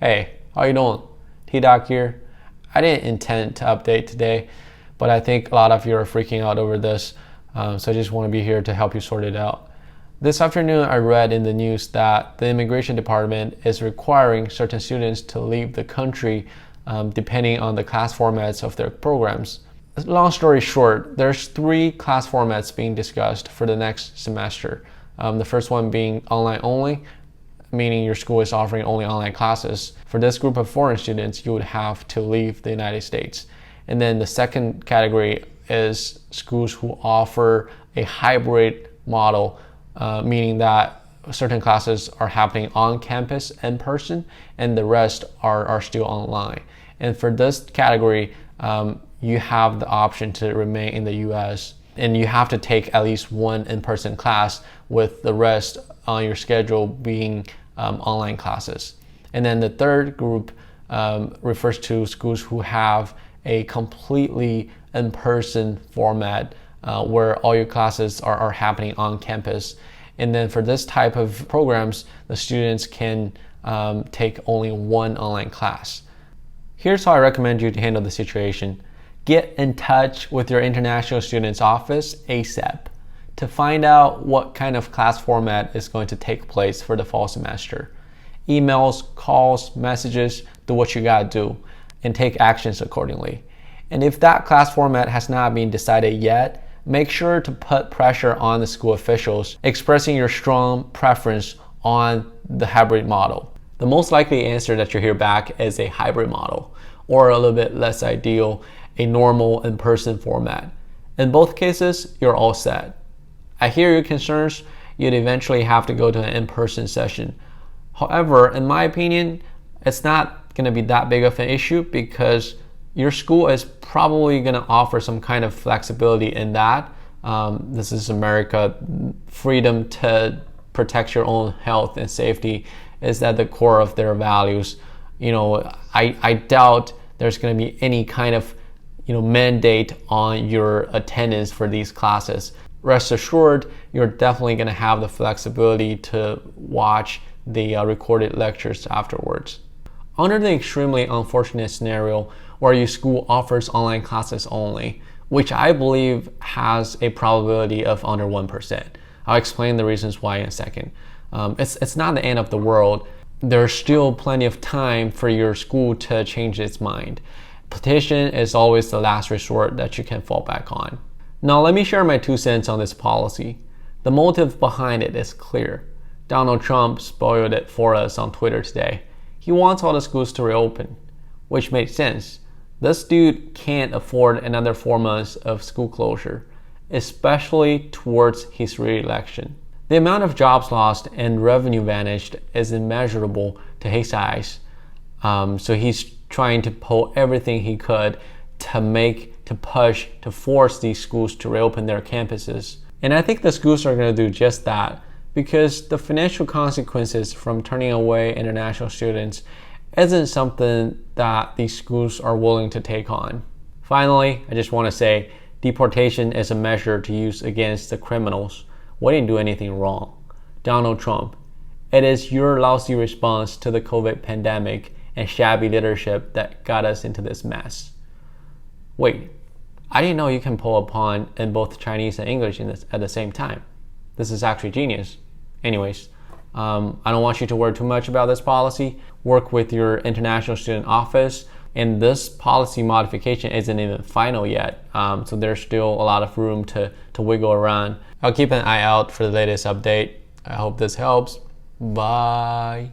Hey, how you doing? T Dawg here. I didn't intend to update today, but I think a lot of you are freaking out over this, so I just want to be here to help you sort it out. This afternoon, I read in the news that the immigration department is requiring certain students to leave the country depending on the class formats of their programs. Long story short, there's 3 class formats being discussed for the next semester. The first one being online only, meaning your school is offering only online classes. For this group of foreign students, you would have to leave the United States. And then the second category is schools who offer a hybrid model, meaning that certain classes are happening on campus in person and the rest are still online. And for this category, you have the option to remain in the US, and you have to take at least one in-person class with the rest on your schedule being online classes. And then the third group refers to schools who have a completely in-person format where all your classes are happening on campus. And then for this type of programs, the students can take only one online class. Here's how I recommend you to handle the situation. Get in touch with your international students office ASAP to find out what kind of class format is going to take place for the fall semester. Emails, calls, messages, do what you gotta do and take actions accordingly. And if that class format has not been decided yet, make sure to put pressure on the school officials, expressing your strong preference on the hybrid model. The most likely answer that you'll hear back is a hybrid model, or a little bit less ideal, a normal in-person format. In both cases, you're all set. I hear your concerns. You'd eventually have to go to an in-person session. However, in my opinion, it's not going to be that big of an issue because your school is probably going to offer some kind of flexibility in that. This is America. Freedom to protect your own health and safety is at the core of their values. I doubt there's going to be any kind of mandate on your attendance for these classes. Rest assured, you're definitely going to have the flexibility to watch the recorded lectures afterwards. Under the extremely unfortunate scenario where your school offers online classes only, which I believe has a probability of under 1%. I'll explain the reasons why in a second. It's not the end of the world. There's still plenty of time for your school to change its mind. Petition is always the last resort that you can fall back on. Now let me share my 2 cents on this policy. The motive behind it is clear. Donald Trump spoiled it for us on Twitter today. He wants all the schools to reopen, which makes sense. This dude can't afford another 4 months of school closure, especially towards his re-election. The amount of jobs lost and revenue vanished is immeasurable to his eyes. So he's trying to pull everything he could to push, to force these schools to reopen their campuses. And I think the schools are going to do just that because the financial consequences from turning away international students isn't something that these schools are willing to take on. Finally, I just want to say deportation is a measure to use against the criminals. We didn't do anything wrong. Donald Trump, it is your lousy response to the COVID pandemic and shabby leadership that got us into this mess. Wait, I didn't know you can pull a pawn in both Chinese and English at the same time. This is actually genius. Anyways, I don't want you to worry too much about this policy. Work with your international student office, and this policy modification isn't even final yet, so there's still a lot of room to wiggle around. I'll keep an eye out for the latest update. I hope this helps. Bye.